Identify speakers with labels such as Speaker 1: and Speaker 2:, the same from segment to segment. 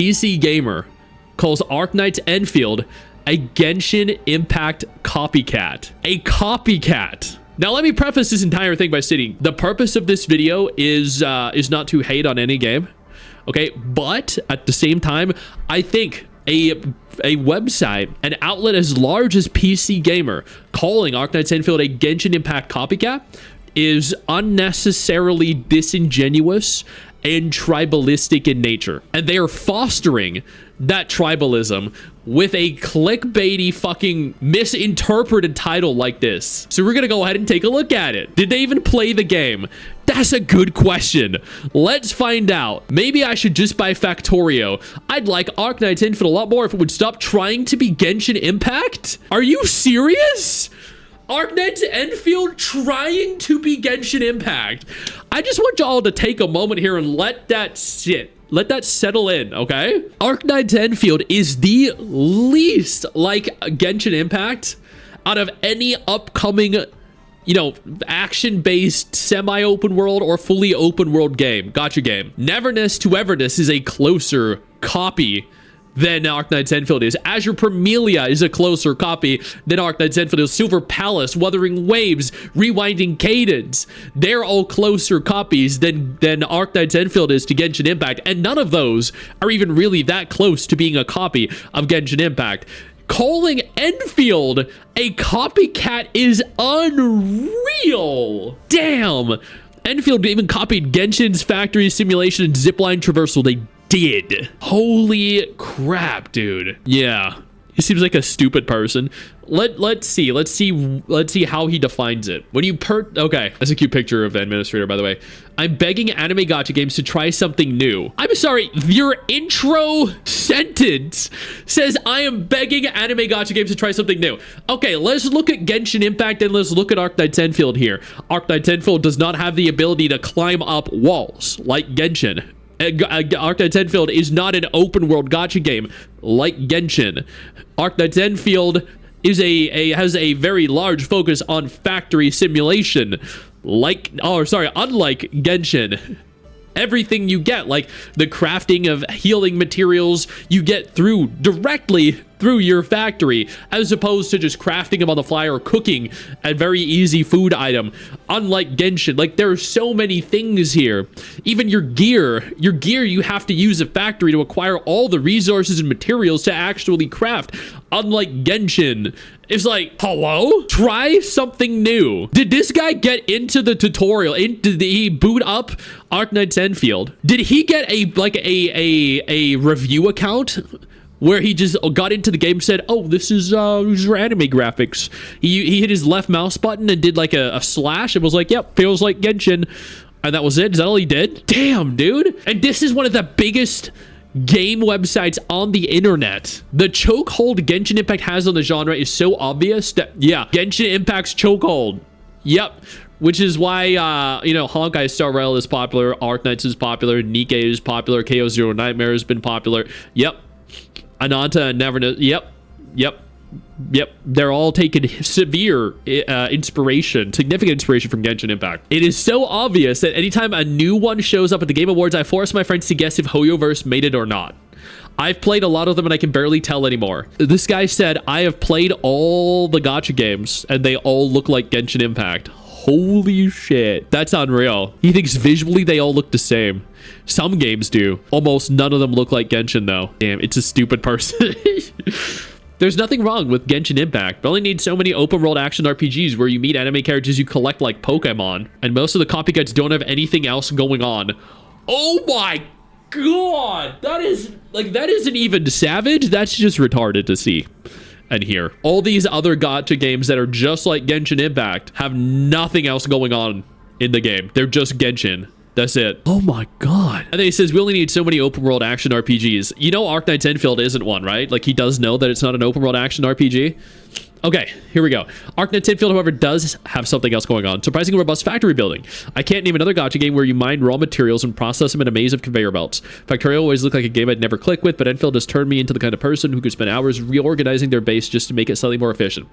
Speaker 1: PC gamer calls Arknights Endfield a Genshin Impact copycat. A copycat. Now, let me preface this entire thing by stating the purpose of this video is not to hate on any game, okay? But at the same time, I think a website, an outlet as large as PC Gamer, calling Arknights Endfield a Genshin Impact copycat is unnecessarily disingenuous and tribalistic in nature. And they are fostering that tribalism with a clickbaity fucking misinterpreted title like this. So we're gonna go ahead and take a look at it. Did they even play the game? That's a good question. Let's find out. Maybe I should just buy Factorio. I'd like Arknights Endfield a lot more if it would stop trying to be Genshin Impact. Are you serious? Arknights Endfield trying to be Genshin Impact. I just want y'all to take a moment here and let that sit. Let that settle in, okay? Arknights Endfield is the least like Genshin Impact out of any upcoming, you know, action-based semi-open world or fully open world game, gacha game. Neverness to Everness is a closer copy than Arknights Endfield is. Azure Permelia is a closer copy than Arknights Endfield is. Silver Palace, Wuthering Waves, Rewinding Cadence. They're all closer copies than Arknights Endfield is to Genshin Impact, and none of those are even really that close to being a copy of Genshin Impact. Calling Endfield a copycat is unreal. Damn. Endfield even copied Genshin's Factory Simulation and Zipline Traversal. They did. Holy crap, dude. Yeah, he seems like a stupid person. Let's see how he defines it. When you okay, that's a cute picture of the administrator, by the way. I'm begging anime gacha games to try something new. I'm sorry, your intro sentence says I am begging anime gacha games to try something new. Okay, let's look at Genshin Impact and let's look at Arknights Endfield here. Arknights Endfield does not have the ability to climb up walls like Genshin. Arknights Endfield is not an open world gacha game like Genshin. Arknights Endfield is has a very large focus on factory simulation, unlike Genshin. Everything you get, like the crafting of healing materials, you get directly through your factory, as opposed to just crafting them on the fly or cooking a very easy food item. Unlike Genshin, like there are so many things here. Even your gear, you have to use a factory to acquire all the resources and materials to actually craft. Unlike Genshin, it's like, hello? Try something new. Did this guy get into the tutorial? Did he boot up Arknights Endfield? Did he get a review account where he just got into the game and said, oh, this is your anime graphics? He hit his left mouse button and did like a slash and was like, yep, feels like Genshin. And that was it? Is that all he did? Damn, dude. And this is one of the biggest game websites on the internet. The chokehold Genshin Impact has on the genre is so obvious that, yeah, Genshin Impact's chokehold. Yep. Which is why, you know, Honkai Star Rail is popular, Arknights is popular, Nikkei is popular, KO Zero Nightmare has been popular. Yep. Ananta and Neverness. Yep. They're all taking significant inspiration from Genshin Impact. It is so obvious that anytime a new one shows up at the Game Awards, I force my friends to guess if Hoyoverse made it or not. I've played a lot of them and I can barely tell anymore. This guy said, I have played all the gacha games and they all look like Genshin Impact. Holy shit. That's unreal. He thinks visually they all look the same. Some games do. Almost none of them look like Genshin though. Damn, it's a stupid person. There's nothing wrong with Genshin Impact, but only need so many open world action RPGs where you meet anime characters you collect like Pokemon, and most of the copycats don't have anything else going on. Oh my god! That isn't even savage, that's just retarded to see and hear. All these other gacha games that are just like Genshin Impact have nothing else going on in the game. They're just Genshin. That's it. Oh my god. And then he says, we only need so many open world action RPGs. You know Arknights Endfield isn't one, right? Like, he does know that it's not an open world action RPG. Okay, here we go. Arknights Endfield, however, does have something else going on. Surprisingly robust factory building. I can't name another gacha game where you mine raw materials and process them in a maze of conveyor belts. Factorio always looked like a game I'd never click with, but Endfield has turned me into the kind of person who could spend hours reorganizing their base just to make it slightly more efficient.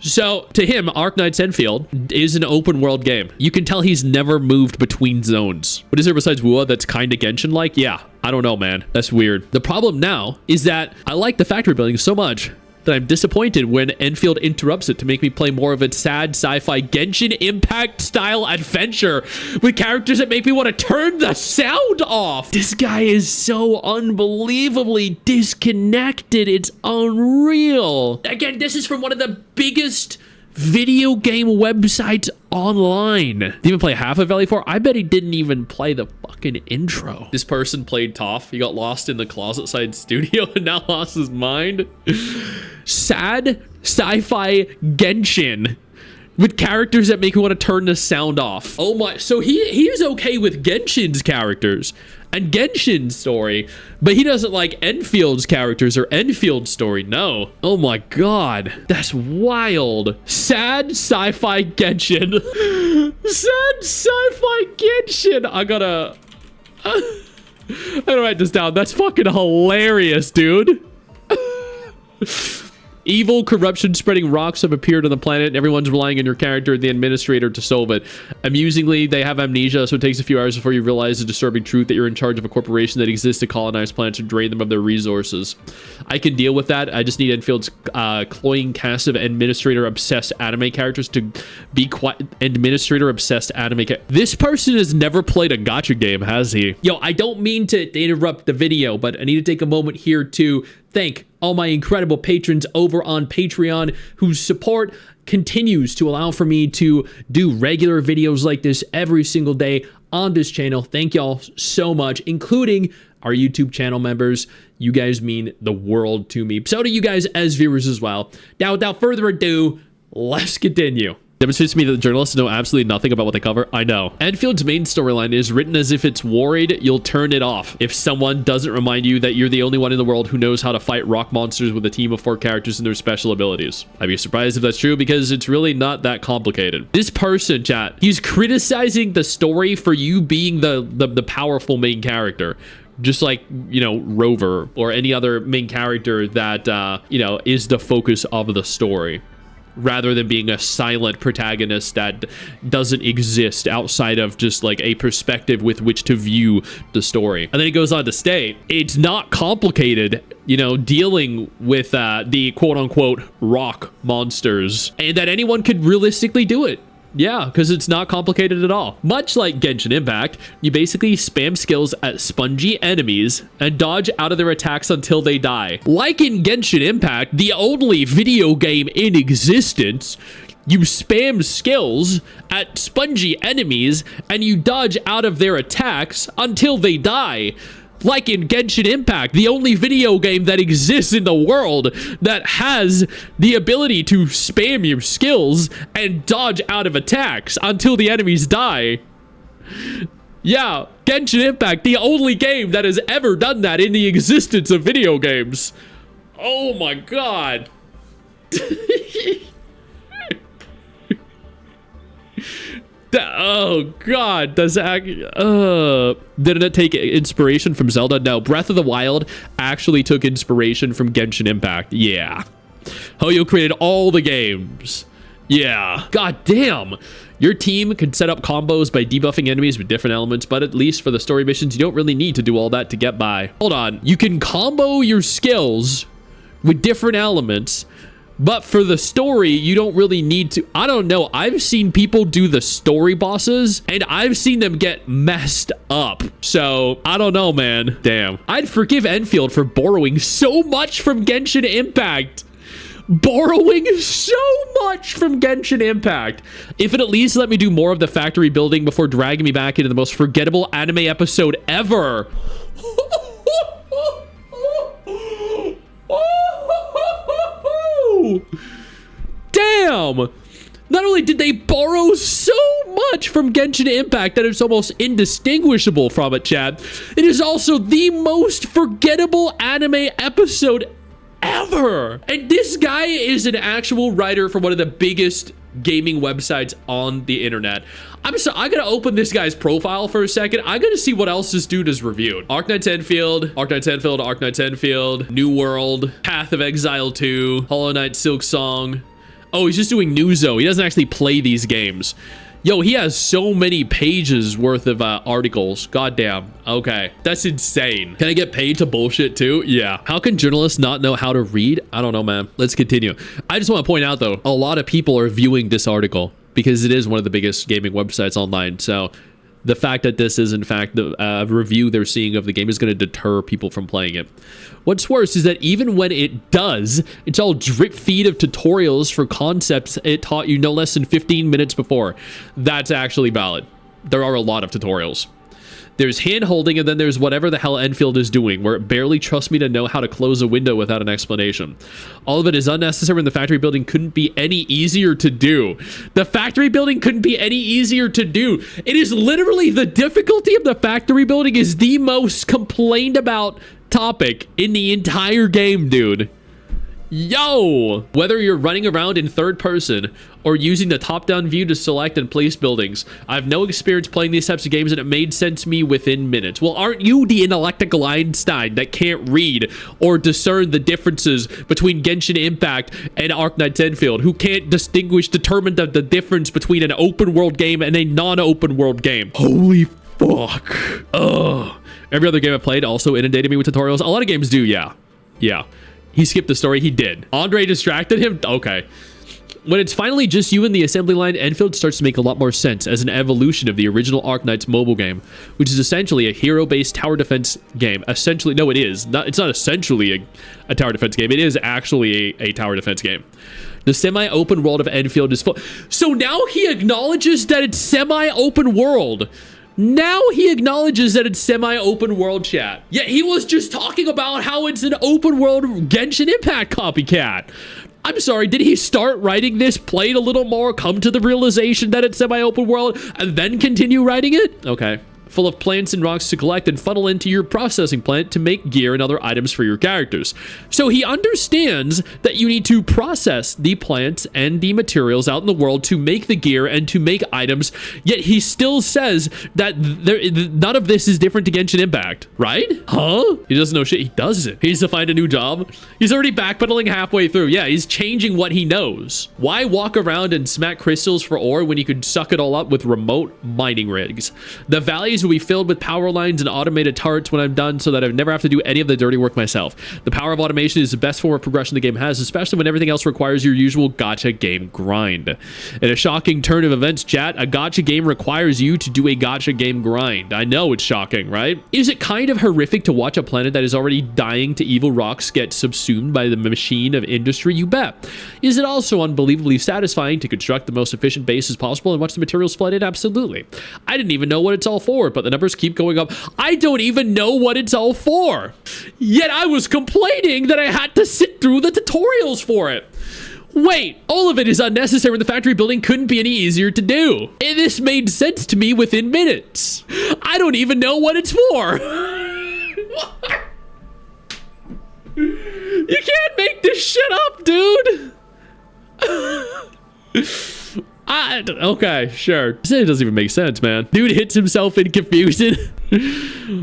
Speaker 1: So to him, Arknights Endfield is an open world game. You can tell he's never moved between zones. What is there besides Wua that's kind of Genshin-like? Yeah, I don't know, man. That's weird. The problem now is that I like the factory building so much that I'm disappointed when Enfield interrupts it to make me play more of its sad sci-fi Genshin Impact style adventure with characters that make me want to turn the sound off. This guy is so unbelievably disconnected. It's unreal. Again, this is from one of the biggest video game websites online. Didn't even play half of LA4. I bet he didn't even play the fucking intro. This person played Toph. He got lost in the closet side studio and now lost his mind. Sad sci-fi Genshin with characters that make me want to turn the sound off. Oh my, so he is okay with Genshin's characters and Genshin's story, but he doesn't like Enfield's characters or Enfield's story. No. Oh my god. That's wild. Sad sci-fi Genshin. Sad sci-fi Genshin. I gotta write this down. That's fucking hilarious, dude. Evil corruption spreading rocks have appeared on the planet and everyone's relying on your character and the administrator to solve it. Amusingly, they have amnesia, so it takes a few hours before you realize the disturbing truth that you're in charge of a corporation that exists to colonize planets and drain them of their resources. I can deal with that. I just need Enfield's cloying cast of administrator-obsessed anime characters to be quiet. Administrator-obsessed anime This person has never played a gacha game, has he? Yo, I don't mean to interrupt the video, but I need to take a moment here to thank all my incredible patrons over on Patreon whose support continues to allow for me to do regular videos like this every single day on this channel. Thank y'all so much, including our YouTube channel members. You guys mean the world to me. So do you guys as viewers as well. Now, without further ado, let's continue. Demonstrates to me that the journalists know absolutely nothing about what they cover. I know. Enfield's main storyline is written as if it's worried you'll turn it off if someone doesn't remind you that you're the only one in the world who knows how to fight rock monsters with a team of 4 characters and their special abilities. I'd be surprised if that's true because it's really not that complicated. This person, chat, he's criticizing the story for you being the powerful main character. Just like, you know, Rover or any other main character that, you know, is the focus of the story, rather than being a silent protagonist that doesn't exist outside of just like a perspective with which to view the story. And then he goes on to state, it's not complicated, you know, dealing with the quote-unquote rock monsters, and that anyone could realistically do it. Yeah, because it's not complicated at all. Much like Genshin Impact, you basically spam skills at spongy enemies and dodge out of their attacks until they die. Like in Genshin Impact, the only video game in existence, you spam skills at spongy enemies and you dodge out of their attacks until they die. Like in Genshin Impact, the only video game that exists in the world that has the ability to spam your skills and dodge out of attacks until the enemies die. Yeah, Genshin Impact, the only game that has ever done that in the existence of video games. Oh my god. Oh god, does that didn't it take inspiration from Zelda? No, Breath of the Wild actually took inspiration from Genshin Impact. Yeah, Hoyo created all the games. Yeah, god damn. Your team can set up combos by debuffing enemies with different elements, but at least for the story missions, you don't really need to do all that to get by. Hold on, you can combo your skills with different elements, but for the story, you don't really need to. I don't know. I've seen people do the story bosses, and I've seen them get messed up. So, I don't know, man. Damn. I'd forgive Enfield for borrowing so much from Genshin Impact. Borrowing so much from Genshin Impact. If it at least let me do more of the factory building before dragging me back into the most forgettable anime episode ever. Damn! Not only did they borrow so much from Genshin Impact that it's almost indistinguishable from it, chat, it is also the most forgettable anime episode ever. And this guy is an actual writer for one of the biggest gaming websites on the internet. I'm sorry, I gotta open this guy's profile for a second. I gotta see what else this dude has reviewed. Arknights Endfield, Arknights Endfield, Arknights Endfield, New World, Path of Exile 2, Hollow Knight Silk Song, Oh, he's just doing news though. He doesn't actually play these games. Yo, he has so many pages worth of articles. Goddamn. Okay. That's insane. Can I get paid to bullshit too? Yeah. How can journalists not know how to read? I don't know, man. Let's continue. I just want to point out though, a lot of people are viewing this article because it is one of the biggest gaming websites online. So the fact that this is in fact the review they're seeing of the game is going to deter people from playing it. What's worse is that even when it does, it's all drip feed of tutorials for concepts it taught you no less than 15 minutes before. That's actually valid. There are a lot of tutorials. There's hand holding, and then there's whatever the hell Enfield is doing, where it barely trusts me to know how to close a window without an explanation. All of it is unnecessary, and the factory building couldn't be any easier to do. The factory building couldn't be any easier to do. It is literally the difficulty of the factory building is the most complained about topic in the entire game, dude. Yo! Whether you're running around in third person or using the top-down view to select and place buildings, I have no experience playing these types of games and it made sense to me within minutes. Well, aren't you the intellectual Einstein that can't read or discern the differences between Genshin Impact and Arknights Endfield, who can't determine the difference between an open-world game and a non-open world game? Holy fuck. Ugh. Every other game I played also inundated me with tutorials. A lot of games do, yeah. Yeah. He skipped the story. He did. Andre distracted him? Okay. When it's finally just you in the assembly line, Enfield starts to make a lot more sense as an evolution of the original Arknights mobile game, which is essentially a hero-based tower defense game. Essentially, no, it is. It's not essentially a tower defense game. It is actually a tower defense game. The semi-open world of Enfield is full. So now he acknowledges that it's semi-open world. Now he acknowledges that it's semi-open world, chat. Yet he was just talking about how it's an open world Genshin Impact copycat. I'm sorry, did he start writing this, play it a little more, come to the realization that it's semi-open world, and then continue writing it? Okay. Full of plants and rocks to collect and funnel into your processing plant to make gear and other items for your characters. So he understands that you need to process the plants and the materials out in the world to make the gear and to make items, yet he still says that none of this is different to Genshin Impact, right? Huh? He doesn't know shit. He doesn't. He needs to find a new job. He's already backpedaling halfway through. Yeah, he's changing what he knows. Why walk around and smack crystals for ore when you could suck it all up with remote mining rigs? The valleys will be filled with power lines and automated turrets when I'm done so that I never have to do any of the dirty work myself. The power of automation is the best form of progression the game has, especially when everything else requires your usual gacha game grind. In a shocking turn of events, chat, a gacha game requires you to do a gacha game grind. I know it's shocking, right? Is it kind of horrific to watch a planet that is already dying to evil rocks get subsumed by the machine of industry? You bet. Is it also unbelievably satisfying to construct the most efficient base as possible and watch the materials flood in? Absolutely. I didn't even know what it's all for, but the numbers keep going up. I don't even know what it's all for. Yet I was complaining that I had to sit through the tutorials for it. Wait, all of it is unnecessary when the factory building couldn't be any easier to do. And this made sense to me within minutes. I don't even know what it's for. You can't make this shit up, dude. Okay, sure. It doesn't even make sense, man. Dude hits himself in confusion.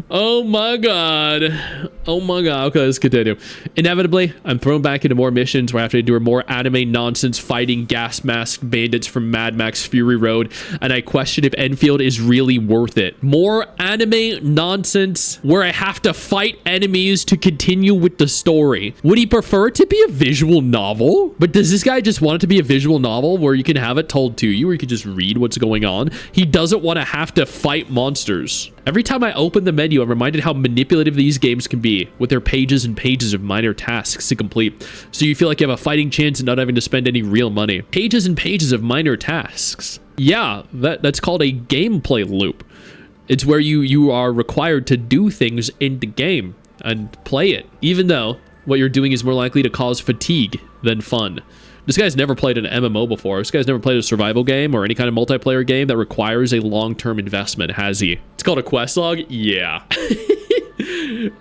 Speaker 1: Oh my god. Oh my god. Okay, let's continue. Inevitably, I'm thrown back into more missions where I have to endure more anime nonsense fighting gas mask bandits from Mad Max Fury Road, and I question if Enfield is really worth it. More anime nonsense where I have to fight enemies to continue with the story. Would he prefer it to be a visual novel? But does this guy just want it to be a visual novel where you can have it told to you, or you can just read what's going on? He doesn't want to have to fight monsters. Every time I open the menu, I'm reminded how manipulative these games can be with their pages and pages of minor tasks to complete. So you feel like you have a fighting chance of not having to spend any real money. Pages and pages of minor tasks. Yeah, that's called a gameplay loop. It's where you are required to do things in the game and play it, even though what you're doing is more likely to cause fatigue than fun. This guy's never played an MMO before. This guy's never played a survival game or any kind of multiplayer game that requires a long-term investment, has he? It's called a quest log? Yeah.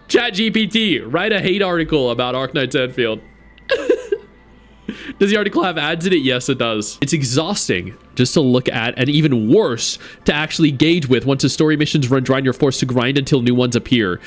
Speaker 1: ChatGPT, write a hate article about Arknights Endfield. Does the article have ads in it? Yes, it does. It's exhausting just to look at, and even worse to actually engage with. Once the story missions run dry and you're forced to grind until new ones appear.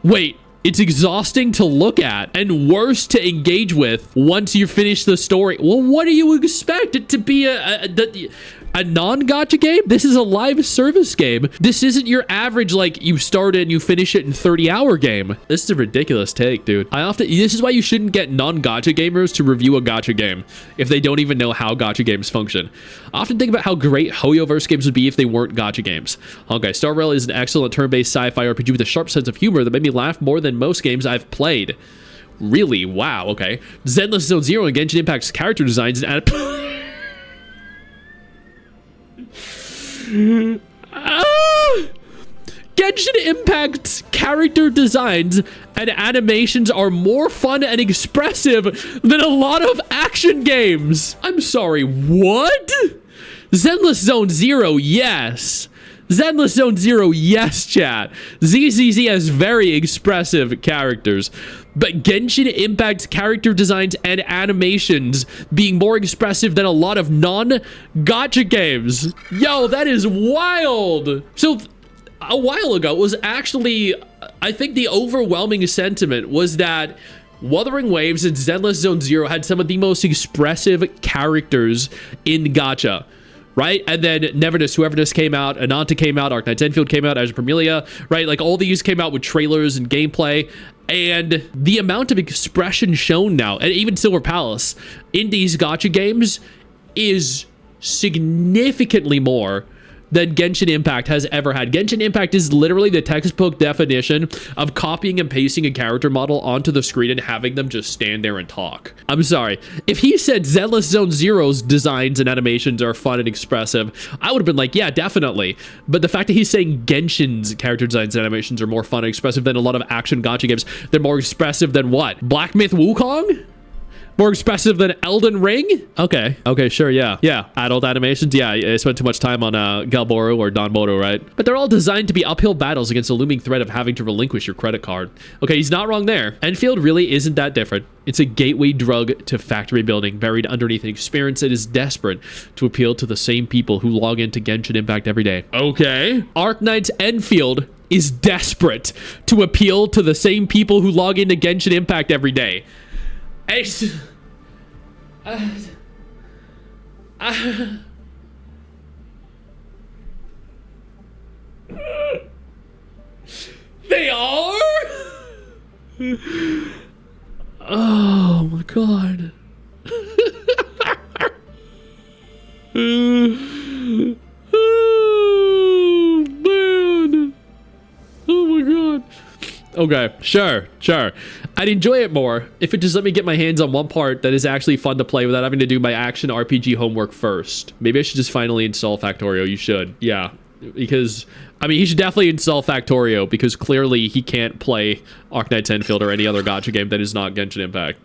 Speaker 1: Wait, It's exhausting to look at and worse to engage with once you finish the story. Well, what do you expect it to be a non-gacha game? This is a live service game. This isn't your average, like, you start it and you finish it in 30-hour game. This is a ridiculous take, dude. This is why you shouldn't get non-gacha gamers to review a gacha game if they don't even know how gacha games function. I often think about how great Hoyoverse games would be if they weren't gacha games. Okay, Star Rail is an excellent turn-based sci-fi RPG with a sharp sense of humor that made me laugh more than most games I've played. Really? Wow, okay. Zenless Zone Zero and Genshin Impact's character designs and Genshin Impact's character designs and animations are more fun and expressive than a lot of action games. I'm sorry, what? Zenless Zone Zero, yes. Zenless Zone Zero, yes, chat. ZZZ has very expressive characters, but Genshin Impact's character designs and animations being more expressive than a lot of non-gacha games. Yo, that is wild. So a while ago, it was actually, I think the overwhelming sentiment was that Wuthering Waves and Zenless Zone Zero had some of the most expressive characters in gacha. Right? And then Neverness, Whoeverness came out, Ananta came out, Arknights Endfield came out, Azure Permelia, right? Like all these came out with trailers and gameplay. And the amount of expression shown now, and even Silver Palace, in these gacha games is significantly more than Genshin Impact has ever had. Genshin Impact is literally the textbook definition of copying and pasting a character model onto the screen and having them just stand there and talk. I'm sorry. If he said Zenless Zone Zero's designs and animations are fun and expressive, I would have been like, yeah, definitely. But the fact that he's saying Genshin's character designs and animations are more fun and expressive than a lot of action gacha games, they're more expressive than what? Black Myth Wukong? More expressive than Elden Ring? Okay, sure, yeah. Yeah, adult animations, yeah, I spent too much time on Galboro or Danmodo, right? But they're all designed to be uphill battles against the looming threat of having to relinquish your credit card. Okay, he's not wrong there. Enfield really isn't that different. It's a gateway drug to factory building, buried underneath an experience that is desperate to appeal to the same people who log into Genshin Impact every day. Okay. Arknights Endfield is desperate to appeal to the same people who log into Genshin Impact every day. They are? Oh my god. Oh man. Oh my god. Okay, sure. I'd enjoy it more if it just let me get my hands on one part that is actually fun to play without having to do my action RPG homework first. Maybe I should just finally install Factorio. You should. Yeah. Because, I mean, he should definitely install Factorio because clearly he can't play Arknights Endfield or any other gacha game that is not Genshin Impact.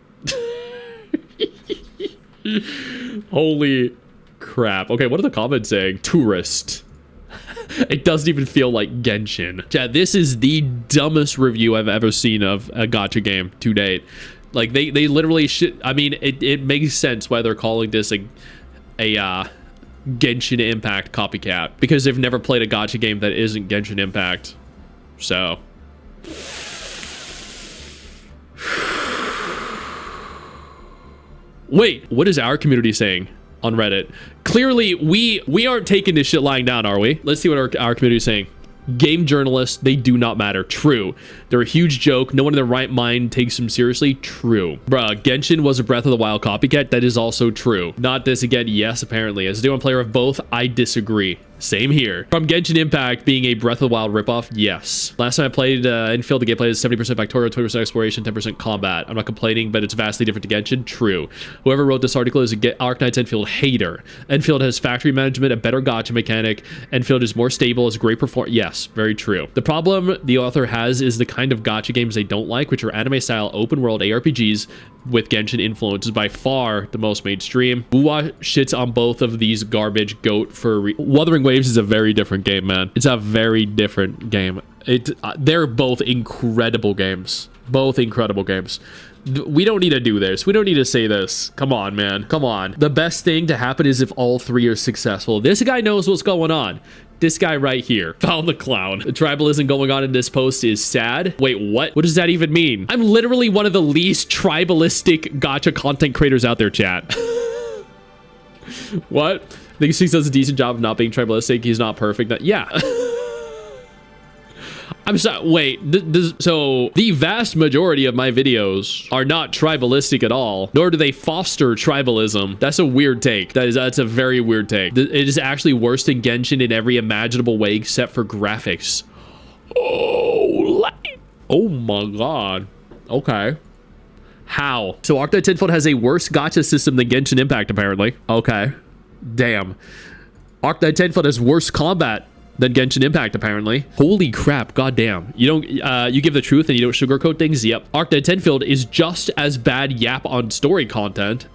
Speaker 1: Holy crap. Okay, what are the comments saying? Tourist. It doesn't even feel like Genshin. Chad, this is the dumbest review I've ever seen of a gacha game to date. Like, they literally should... I mean, it makes sense why they're calling this a Genshin Impact copycat. Because they've never played a gacha game that isn't Genshin Impact. So... Wait, what is our community saying on Reddit? Clearly, we aren't taking this shit lying down, are we? Let's see what our community is saying. Game journalists, they do not matter. True. They're a huge joke. No one in their right mind takes them seriously. True. Bruh, Genshin was a Breath of the Wild copycat. That is also true. Not this again. Yes, apparently. As a day-one player of both, I disagree. Same here. From Genshin Impact being a Breath of the Wild ripoff, yes. Last time I played Enfield, the gameplay is 70% Factorio, 20% exploration, 10% combat. I'm not complaining, but it's vastly different to Genshin. True. Whoever wrote this article is a Arknights Endfield hater. Enfield has factory management, a better gacha mechanic. Enfield is more stable, has great performance. Yes, very true. The problem the author has is the kind of gacha games they don't like, which are anime-style open-world ARPGs with Genshin influence, is by far the most mainstream. Buwa shits on both of these garbage goat for Wuthering Waves is a very different game, man. It's a very different game. They're both incredible games. Both incredible games. We don't need to do this. We don't need to say this. Come on, man. Come on. The best thing to happen is if all three are successful. This guy knows what's going on. This guy right here. Found the clown. The tribalism going on in this post is sad. Wait, what? What does that even mean? I'm literally one of the least tribalistic gacha content creators out there, chat. What? I think Stix does a decent job of not being tribalistic. He's not perfect. Yeah. I'm sorry. Wait. So the vast majority of my videos are not tribalistic at all, nor do they foster tribalism. That's a weird take. That's a very weird take. It is actually worse than Genshin in every imaginable way except for graphics. Oh my god. Okay. How? So Arknights Endfield has a worse gacha system than Genshin Impact, apparently. Okay. Damn. Arknights Endfield has worse combat than Genshin Impact, apparently. Holy crap, goddamn. You don't, you give the truth and you don't sugarcoat things? Yep. Arknights Endfield is just as bad yap on story content.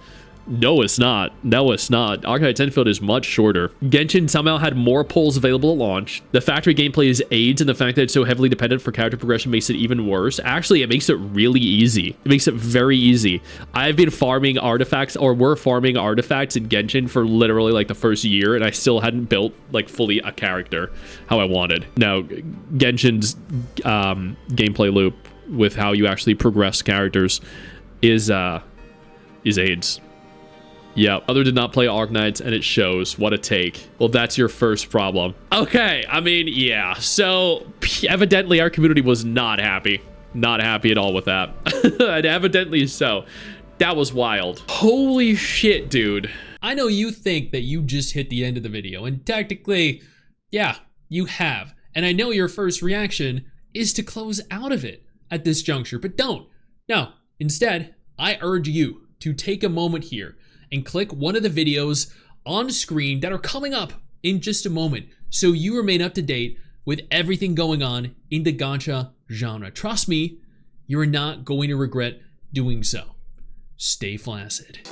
Speaker 1: No, it's not. No, it's not. Arknights Endfield is much shorter. Genshin somehow had more polls available at launch. The factory gameplay is aids, and the fact that it's so heavily dependent for character progression makes it even worse. Actually, it makes it really easy. It makes it very easy. I've been farming artifacts, or we're farming artifacts in Genshin for literally like the first year, and I still hadn't built like fully a character how I wanted. Now, Genshin's gameplay loop with how you actually progress characters is aids. Yep. Other did not play Arknights, and it shows. What a take. Well, that's your first problem. Okay. I mean, yeah. So, evidently, our community was not happy. Not happy at all with that. And evidently so. That was wild. Holy shit, dude. I know you think that you just hit the end of the video, and technically, yeah, you have. And I know your first reaction is to close out of it at this juncture, but don't. No. Instead, I urge you to take a moment here and click one of the videos on screen that are coming up in just a moment so you remain up to date with everything going on in the gacha genre. Trust me, you're not going to regret doing so. Stay flaccid.